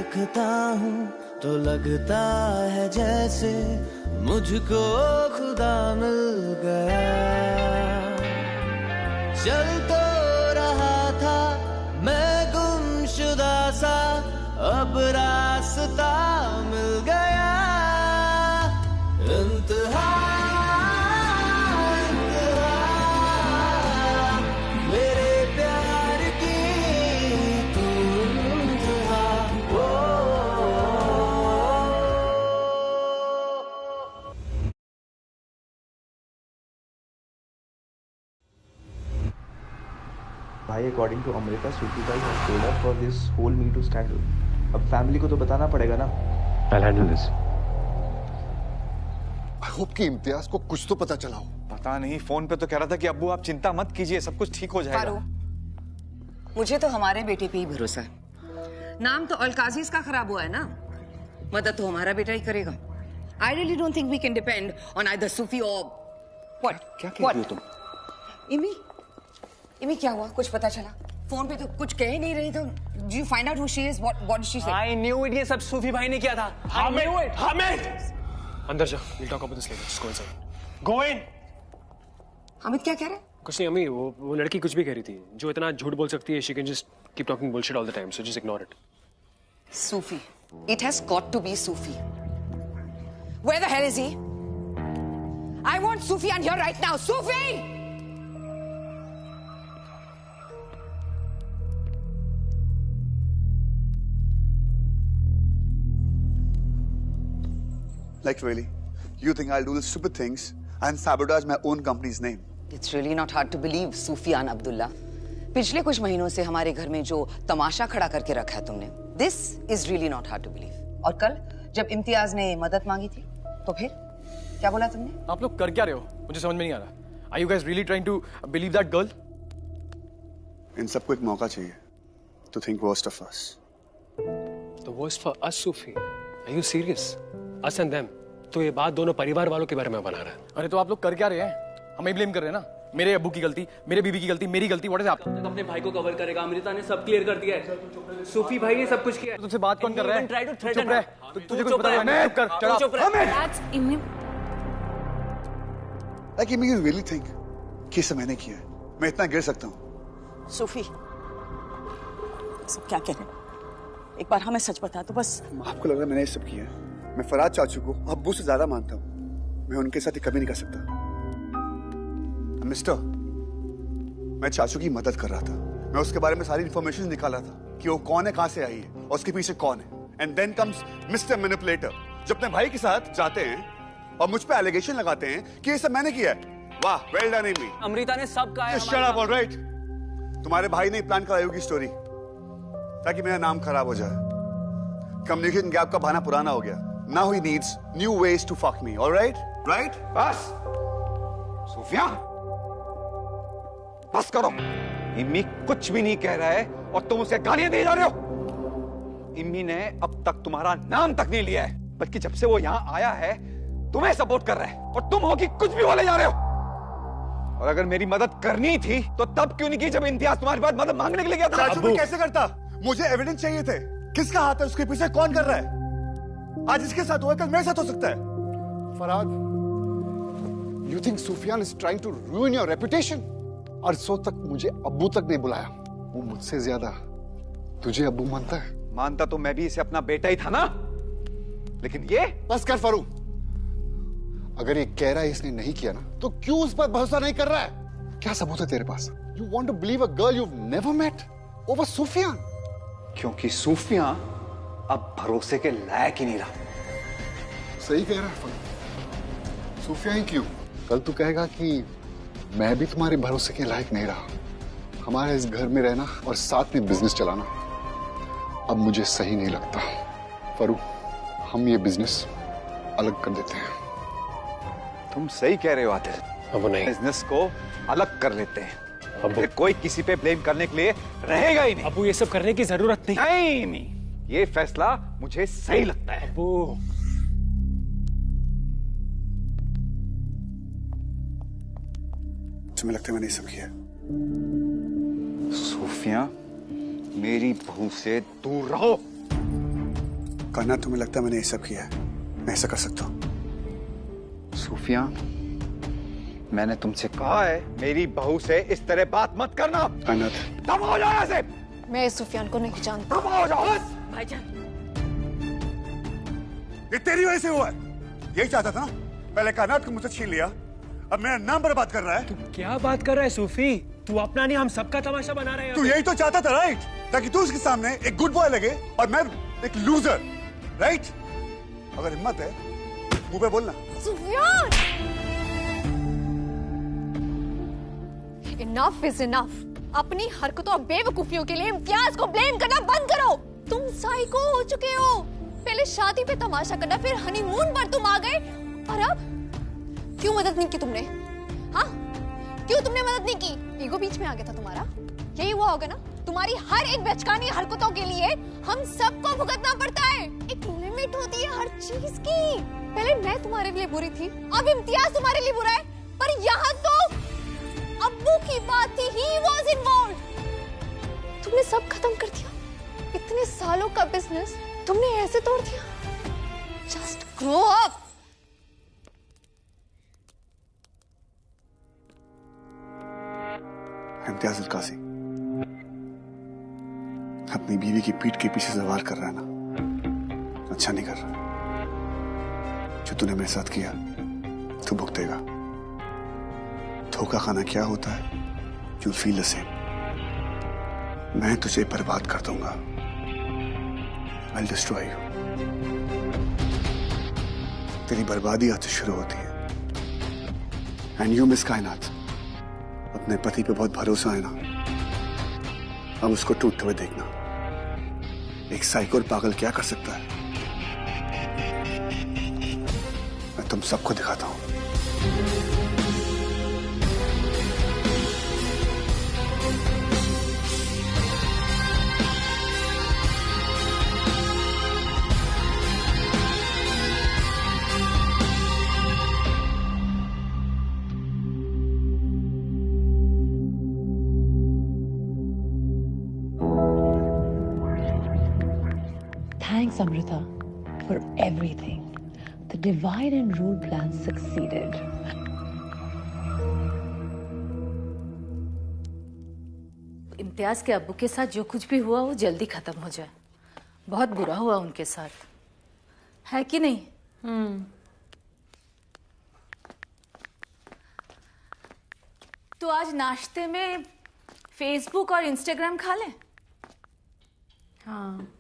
देखता हूँ तो लगता है जैसे मुझको खुदा मिल गया। चल तो रहा था मैं गुमशुदा सा, अब रास्ता मिल गया। इंतहा मेरे प्यार की तू इंतहा। भाई अकॉर्डिंग टू अमृता, सूफी भाई has told us for this whole Me Too scandal. अब फैमिली को तो बताना पड़ेगा ना। I'll handle this. I hope कि इम्तियाज को कुछ तो पता चला हो। पता नहीं, फोन पे तो कह रहा था कि अब्बू आप चिंता मत कीजिए, सब कुछ ठीक हो जाएगा। फारूक, मुझे तो हमारे बेटे पे ही भरोसा है। नाम तो अलकाजीज का खराब हुआ है ना, मदद तो हमारा बेटा ही करेगा। I really don't think we can depend on either Sufi or what? क्या कह रही हो तुम? इमी क्या हुआ? कुछ पता चला? फोन पे तो कुछ कह ही नहीं रही तो you find out who she is? What did she say? I knew it. ये सब सूफी भाई ने किया था। हामिद! अंदर जा, we'll talk about this later. Just go inside. Go in. Hamid क्या कह रहा है? कुछ नहीं अम्मी, वो लड़की कुछ भी कह रही थी, जो इतना झूठ बोल सकती है, she can just keep talking bullshit all the time, so just ignore it. Sufi. It has got to be Sufi. Where the hell is he? I want Sufyan here right now. Sufi! Like really? You think I'll do the stupid things and sabotage my own company's name? It's really not hard to believe, Sufyan Abdullah. पिछले कुछ महीनों से हमारे घर में जो तमाशा खड़ा करके रखा है तुमने, this is really not hard to believe. और कल जब इम्तियाज ने मदद मांगी थी, तो फिर क्या बोला तुमने? आप लोग कर क्या रहे हो? मुझे समझ में नहीं आ रहा। Are you guys really trying to believe that girl? इन सबको एक मौका चाहिए to think worst of us. The worst for us, Sufi. Are you serious? Us and them. तो ये बात दोनों परिवार वालों के बारे में बना रहा है। अरे तो आप लोग कर क्या रहे हैं? हमें ब्लेम कर रहे हैं ना? मेरे अब्बू की गलती, मेरे बीबी की गलती, मेरी गलती। व्हाट इज आप? अपने भाई को कवर करेगा। अमृता ने सब क्लियर कर दिया है। सूफी भाई ने सब कुछ किया है। तुझसे बात कौन कर रहा है? चुप रह। तुझे कुछ पता नहीं। चुप कर। चढ़ा। That's Imi. Like you really think कि सब मैंने किया है? मैं इतना गिर सकता हूँ? सूफी, सब क्या कह रहे हैं? एक बार हमें सच बता तो बस। आपको लग रहा है मैंने ये सब किया है? मैं फराज चाचू को अब्बू से ज्यादा मानता हूँ। मैं उनके साथ कभी नहीं कर सकता। मिस्टर, मैं चाचू की मदद कर रहा था। मैं उसके बारे में सारी इंफॉर्मेशन निकाला था कि वो कौन है, कहां से आई है और उसके पीछे कौन है। And then comes mister manipulator, जो अपने भाई के साथ जाते हैं और मुझ पे एलिगेशन लगाते हैं कि ये सब मैंने किया है। वाह, वेल डन एमी। अमृता ने सब कहा है। Shut up, alright. तुम्हारे भाई ने प्लान कराई होगी स्टोरी ताकि मेरा नाम खराब हो जाए। कम्युनिकेशन गैप का बहाना पुराना हो गया। Now he needs new ways to fuck me, all right? Right? बस सूफिया, बस करो। इम्मी कुछ भी नहीं कह रहा है और तुम उसे गालियां दे जा रहे हो। इम्मी ने अब तक तुम्हारा नाम तक नहीं लिया है, बल्कि जब से वो यहाँ आया है तुम्हें सपोर्ट कर रहा है और तुम हो कि कुछ भी बोले जा रहे हो। और अगर मेरी मदद करनी थी तो तब क्यों नहीं की जब इम्तियाज तुम्हारी बात मदद मांगने के लिए गया था? चाचू मैं कैसे करता? मुझे एविडेंस चाहिए थे। किसका हाथ है उसके पीछे? कौन कर रहा है? आज इसके साथ हुआ, कल मेरे साथ हो सकता है। फराद, you think Sufyan is trying to ruin your reputation? अरसों तक मुझे अब्बू तक नहीं बुलाया। वो मुझसे ज्यादा तुझे अब्बू मानता है। मानता तो मैं भी इसे अपना बेटा ही था ना, लेकिन ये। बस कर फरू। अगर ये कह रहा है इसने नहीं किया ना, तो क्यों उस पर भरोसा नहीं कर रहा है? क्या सबूत है तेरे पास? You want to believe a girl you've never met over Sufyan? क्योंकि सूफिया अब भरोसे के लायक ही नहीं रहा। सही कह रहा है फरू। सूफिया ही क्यों? कल तू कहेगा कि मैं भी तुम्हारे भरोसे के लायक नहीं रहा। हमारे इस घर में रहना और साथ में बिजनेस चलाना अब मुझे सही नहीं लगता। फरू, हम ये बिजनेस अलग कर देते हैं। तुम सही कह रहे हो आदिल। अब नहीं, बिजनेस को अलग कर लेते हैं। अब कोई किसी पे ब्लेम करने के लिए रहेगा ही नहीं। अब ये सब करने की जरूरत नहीं। नहीं, ये फैसला मुझे सही लगता है। अबू, तुम्हें लगता है मैंने ये सब किया? सूफिया, मेरी बहू से दूर रहो। कायनात, तुम्हें लगता है मैंने ये सब किया है? मैं ऐसा कर सकता हूँ? सूफिया, मैंने तुमसे कहा है मेरी बहू से इस तरह बात मत करना। कायनात, दफा हो जाओ यहाँ से। मैं इस सुफियान को नहीं जानता। दफा हो जाओ। भाईजान, ये तेरी वजह से हुआ है। यही चाहता था ना, पहले कायनात को मुझसे छीन लिया, अब मेरा नाम बर्बाद कर रहा है। तू क्या बात कर रहा है सूफी? तू अपना नहीं, हम सबका तमाशा बना रहे हैं। तू यही तो चाहता था, राइट? ताकि तू उसके सामने एक गुड बॉय लगे और मैं एक लूजर, राइट? अगर हिम्मत है मुंह पे बोलना। Sufiyan, enough is enough. अपनी हरकतों और बेवकूफियों के लिए इम्तियाज को ब्लेम करना बंद करो। तुम साइको हो चुके हो। पहले शादी पे तमाशा करना, फिर हनीमून पर तुम आ गए, और अब क्यों मदद नहीं की तुमने? हाँ, क्यों तुमने मदद नहीं की? ईगो बीच में आ गया था तुम्हारा, यही हुआ होगा ना? तुम्हारी हर एक बचकानी हरकतों के लिए हम सबको भुगतना पड़ता है। एक लिमिट होती है हर चीज की। पहले मैं तुम्हारे लिए बुरी थी, अब इम्तियाज तुम्हारे लिए बुरा है, पर यहाँ तो अब्बू की बात थी, ही वाज इन्वॉल्व्ड। तुमने सब खत्म कर दिया, इतने सालों का बिजनेस तुमने ऐसे तोड़ दिया। Just grow up. Imtiaz Al Kazi अपनी बीवी की पीठ के पीछे से वार कर रहा है ना, अच्छा नहीं कर रहा। जो तूने मेरे साथ किया तू भुगतेगा। धोखा खाना क्या होता है? You feel the same. मैं तुझे बर्बाद कर दूंगा। I'll destroy you। तेरी बर्बादी आज से शुरू होती है। एंड यू मिस कायनात, अपने पति पे बहुत भरोसा है ना, अब उसको टूटते हुए देखना। एक साइको और पागल क्या कर सकता है, मैं तुम सबको दिखाता हूं। Thanks, Amrita, for everything. The divide and rule plan succeeded. Imtiaz के अब्बू के साथ जो कुछ भी हुआ वो जल्दी खत्म हो जाए। बहुत बुरा हुआ उनके साथ, है कि नहीं? तो आज नाश्ते में फेसबुक और इंस्टाग्राम खा लें? हाँ।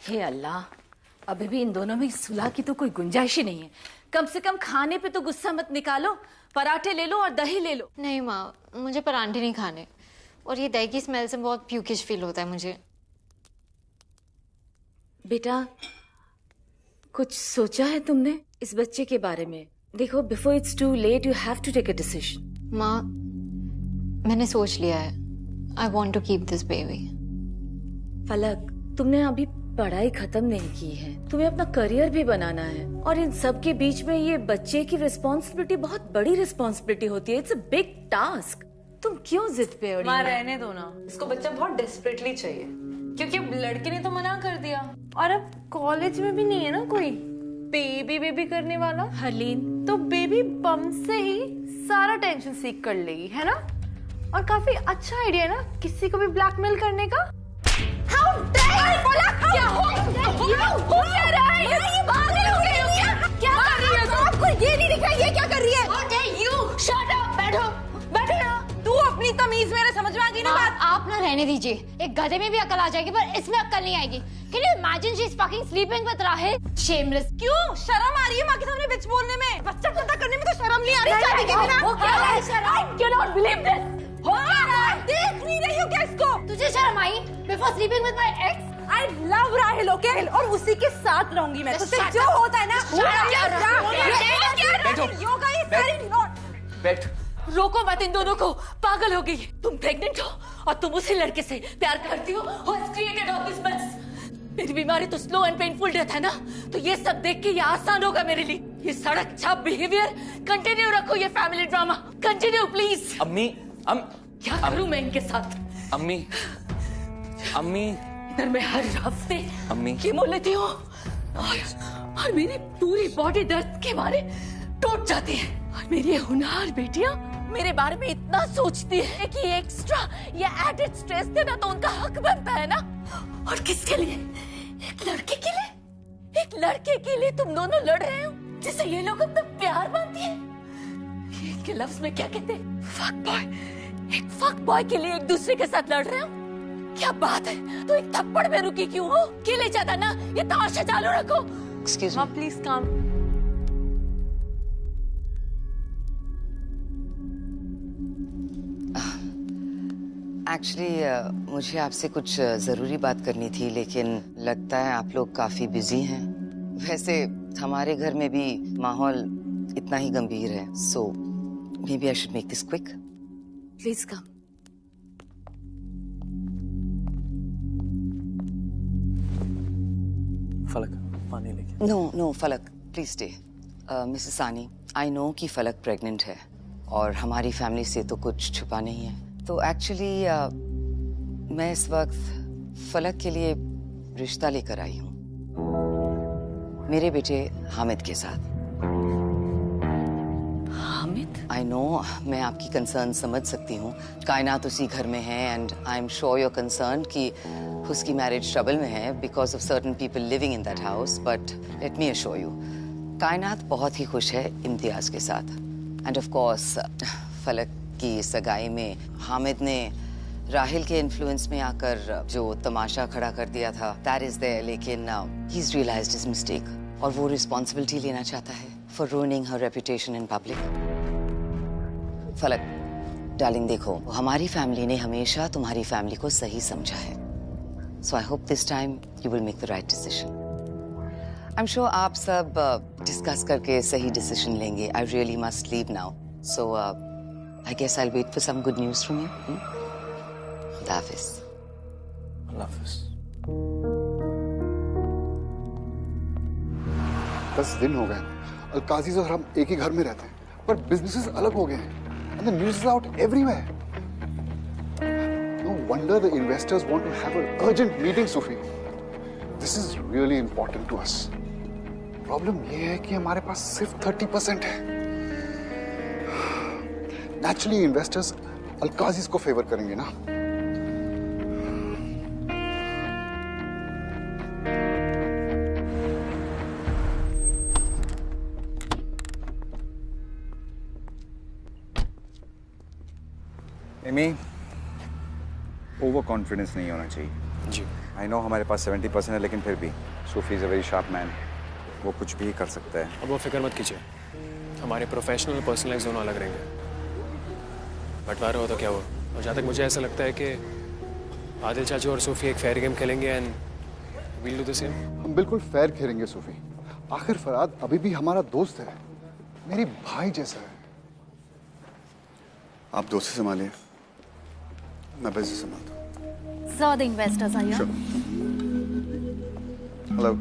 हे अल्लाह, अभी भी इन दोनों में सुलह की तो कोई गुंजाइश ही नहीं है। कम से कम खाने पे तो गुस्सा मत निकालो। पराठे ले लो और दही ले लो। नहीं माँ, मुझे परांठे नहीं खाने, और ये दही की स्मेल से बहुत प्यूकिश फील होता है मुझे। बेटा, कुछ सोचा है तुमने इस बच्चे के बारे में? देखो, before it's too late you have to take a decision. माँ, मैंने सोच लिया है। I want to keep this baby. Falak, तुमने अभी पढ़ाई खत्म नहीं की है, तुम्हें अपना करियर भी बनाना है, और इन सब के बीच में ये बच्चे की रिस्पॉन्सिबिलिटी बहुत बड़ी रिस्पॉन्सिबिलिटी होती है। It's a big task. तुम क्यों जिद पे अड़ी? माँ, रहने दो ना, इसको बच्चा बहुत डेस्परेटली चाहिए, क्योंकि अब लड़के ने तो मना कर दिया, और अब कॉलेज में भी नहीं है ना कोई बेबी करने वाला। हरलीन, तो बेबी बम से ही सारा टेंशन सीख कर लेगी, है ना? और काफी अच्छा आइडिया है ना किसी को भी ब्लैकमेल करने का। How dare you! क्या हो क्या रहा है? ये पागल हो गए हो क्या? क्या कर रही है? आपको ये नहीं दिख रहा ये क्या कर रही है? How dare you! Shut up! बैठो ना। तू अपनी तमीज मेरे समझ में आ गई ना बात? आप ना रहने दीजिए। एक गधे में भी अकल आ जाएगी, पर इसमें अकल नहीं आएगी। Can you imagine she's fucking sleeping with Rahil? Shameless! क्यों शर्म आ रही है माँ के सामने बिच बोलने में? बच्चा पैदा करने में तो शर्म नहीं आ रही शादी के बिना? वो क्या है शर्म? I cannot believe this! हो क्या रहा है? देख नहीं रही हो क्या इसको? तुझे शर्म आई? Before sleeping with my ex? I love Rahil, okay? और उसी के साथ रहूंगी मैं। तो जो होता है ना, बैठ। रोको मत इन दोनों को, पागल हो गई। तुम प्रेग्नेंट हो और तुम उसी लड़के से प्यार करती हो who has created all this mess। मेरी बीमारी तो स्लो एंड पेनफुल डेथ है ना, तो ये सब देख के ये आसान होगा मेरे लिए। ये सड़क छाप बिहेवियर कंटिन्यू रखो, ये फैमिली ड्रामा कंटिन्यू प्लीज। अम्मी, क्या करूं मैं इनके साथ? अम्मी, इधर मैं हर हफ्ते अम्मी कीमो लेती हूँ और मेरी पूरी बॉडी दर्द के मारे टूट जाती है। और मेरी ये होनहार बेटियां मेरे बारे में इतना सोचती है कि एक्स्ट्रा या एडेड स्ट्रेस देना तो उनका हक बनता है ना। और किसके लिए? एक लड़के के लिए? एक लड़के के लिए तुम दोनों लड़ रहे हो जिसे ये लोग अपना प्यार मानती है। इनके लफ्ज में क्या कहते हैं? Fuck boy. एक फक बॉय के लिए एक दूसरे के साथ लड़ रहे हो? क्या बात है, तो एक थप्पड़ में रुकी क्यों हो? अकेले जाता ना, ये तमाशा चालू रखो। Excuse माँ प्लीज कम। एक्चुअली मुझे आपसे कुछ जरूरी बात करनी थी, लेकिन लगता है आप लोग काफी बिजी हैं। वैसे हमारे घर में भी माहौल इतना ही गंभीर है, so maybe I should make this quick. Please come. Falak पानी लेके। नो फलक प्लीज स्टे। मिसेस सानी, आई नो कि फलक प्रेग्नेंट है और हमारी फैमिली से तो कुछ छुपा नहीं है। तो एक्चुअली मैं इस वक्त फलक के लिए रिश्ता लेकर आई हूँ मेरे बेटे हामिद के साथ। हामिद? आई नो, मैं आपकी कंसर्न समझ सकती हूँ। कायनात उसी घर में है and I am sure your concern कि उसकी मैरिज ट्रबल में है because of certain people living in that house. But let me assure you, कायनात बहुत ही खुश है इम्तियाज के साथ। एंड ऑफ कोर्स फलक की सगाई में हामिद ने राहिल के इन्फ्लुएंस में आकर जो तमाशा खड़ा कर दिया था, दैट इज देयर। लेकिन he is realised his mistake और वो रिस्पॉन्सिबिलिटी लेना चाहता है for ruining her reputation in public. Falak darling, देखो हमारी फैमिली ने हमेशा तुम्हारी फैमिली को सही समझा है, so I hope this time you will make the right decision. I am sure आप सब डिस्कस करके सही डिसीजन लेंगे। I really must leave now, so I guess I'll wait for some good news from you. खुदा हाफिज़। अल्लाह हाफिज़। 10 दिन हो गए अलकाजीज और हम एक ही घर में रहते हैं, पर बिजनेसेस अलग हो गए हैं and the news is out everywhere. No wonder the investors want to have an urgent meeting, Sufi. This is really important to us. Problem ये है कि हमारे पास सिर्फ 30% है। नेचुरली इन्वेस्टर्स अलकाजीज को फेवर करेंगे ना। एमी, ओवर कॉन्फिडेंस नहीं होना चाहिए। जी आई नो हमारे पास 70% है, लेकिन फिर भी Sufi is a very sharp man, वो कुछ भी कर सकता है। अब वो फिक्र मत कीजिए, हमारे प्रोफेशनल और पर्सनल लाइफ दोनों अलग रहेंगे। बंटवारा हो तो क्या हुआ। और जहाँ तक मुझे ऐसा लगता है कि आदिल चाचू और सूफी एक फेयर गेम खेलेंगे and we'll do the same. हम बिल्कुल फेयर खेलेंगे सूफी। आखिर फराद अभी भी हमारा दोस्त है, मेरी भाई जैसा है। आप दोस्ती संभालिए, मैं बिजनेस संभालता हूँ। So the investors are here. Sure. Hello.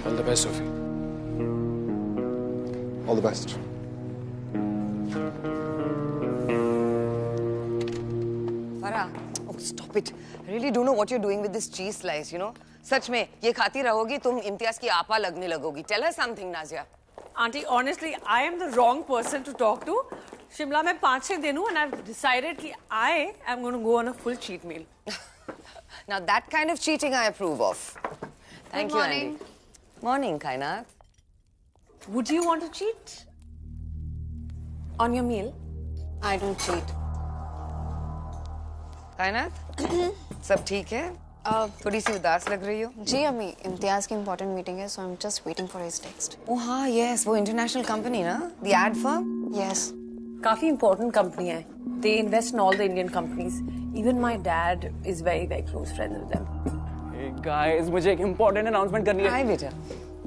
All the best, Sophie. All the best. Farah, oh stop it! I really don't know what you're doing with this cheese slice. You know, सच में ये खाती रहोगी तुम इम्तियाज की आपा लगने लगोगी. Tell her something, Nazia. Auntie, honestly, I am the wrong person to talk to. Shimla में 5-6 दिन हूँ and I've decided कि I am going to go on a full cheat meal. Now that kind of cheating I approve of. Thank you, morning. Andy. Morning, Kainat. Would you want to cheat on your meal? I don't cheat. कायनात, सब ठीक है? थोड़ी सी उदास लग रही हो? जी अम्मी, इम्तियाज की इम्पोर्टेंट मीटिंग है, so I'm just waiting for his text. Oh हाँ, yes, वो इंटरनेशनल कंपनी ना, the ad firm? Yes. काफी important company है. They invest in all the Indian companies. Even my dad is very, very close friends with them. Hey guys, मुझे एक important announcement करनी है. Hi बेटा.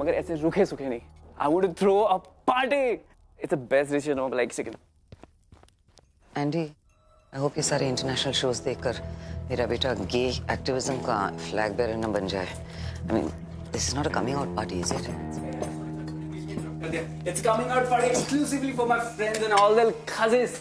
मगर ऐसे रुके सुखे नहीं. I want to throw a party. It's the best decision of like second. Andy, I hope ये सारे इंटरनेशनल शोज देखकर मेरा बेटा गे एक्टिविज्म का फ्लैग बेरर न बन जाए. I mean, this is not a coming out party, is it? It's coming out party exclusively for my friends and all their cousins.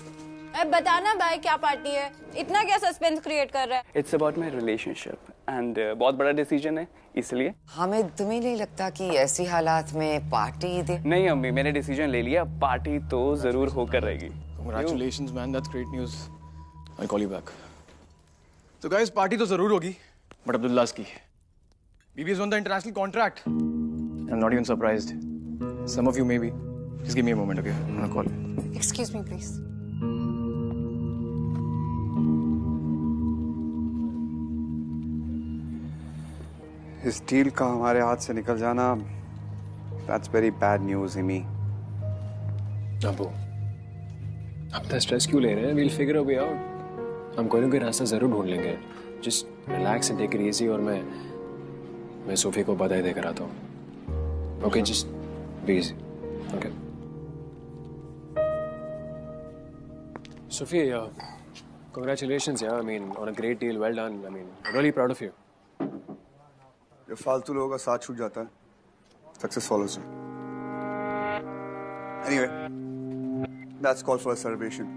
अब बताना भाई क्या पार्टी है, इतना क्या सस्पेंस क्रिएट कर रहा है? It's about my relationship and बहुत बड़ा डिसीजन है इसलिए। हमें तुम्हें नहीं लगता कि ऐसी हालात में पार्टी दे? नहीं अम्मी, मैंने डिसीजन ले लिया, पार्टी तो जरूर होकर रहेगी। Congratulations man, that's great news. I'll call you back. So guys, party तो जरूर होगी, but अब्दुल्लाह की। BB has won the international contract. I'm not even surprised. Some of you may be. Just give me a moment, okay? I'm gonna call you. Excuse me, please. इस deal का हमारे हाथ से निकल जाना, that's very bad news, हिमी। Abu, आप इतना stress क्यों ले रहे हैं? We'll figure a way out. हम कोई ना कोई रास्ता जरूर ढूंढ लेंगे। Just relax and take it easy और मैं सोफी को बधाई देकर आता हूँ। Okay, just be easy. Okay. Sophie, congratulations, yeah. I mean, on a great deal. Well done. I mean, I'm really proud of you. जब फालतू लोगों का साथ छूट जाता है, सक्सेस फॉलोज है। Anyway, that's call for a celebration.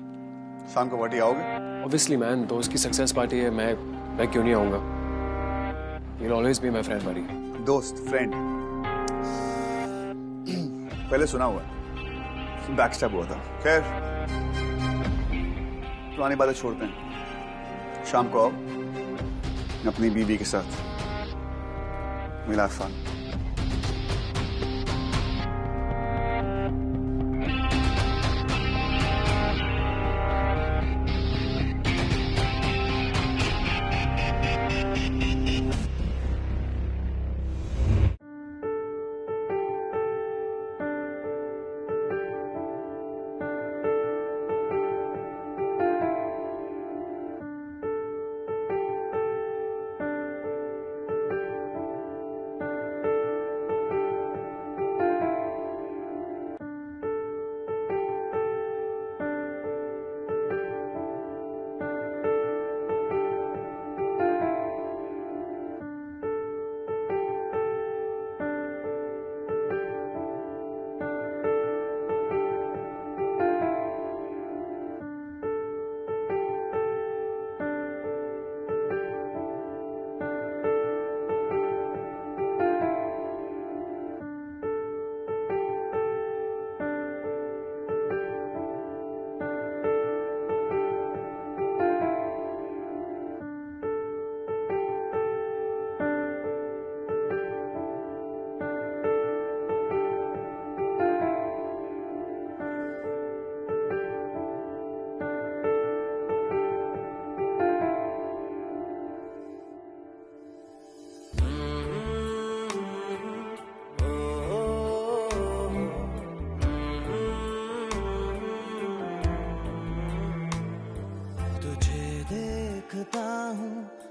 शाम को पार्टी आओगे? Obviously, man. दोस्त की सक्सेस पार्टी है, मैं क्यों नहीं आऊँगा? You'll always be my friend, buddy. दोस्त, फ्रेंड। पहले सुना हुआ है, बैकस्टैब हुआ था। खैर, पुरानी बातें छोड़ते हैं। शाम को आओ, अपनी बीवी के साथ। We'll have fun.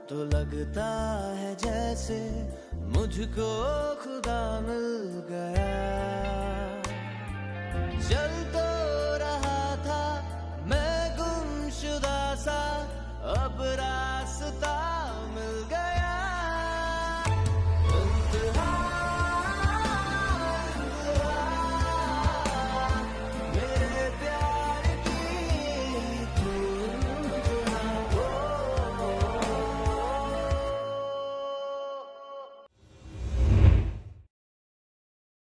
तो लगता है जैसे मुझको खुदा मिल गया। चल तो रहा था मैं गुमशुदा सा, अब रास्ता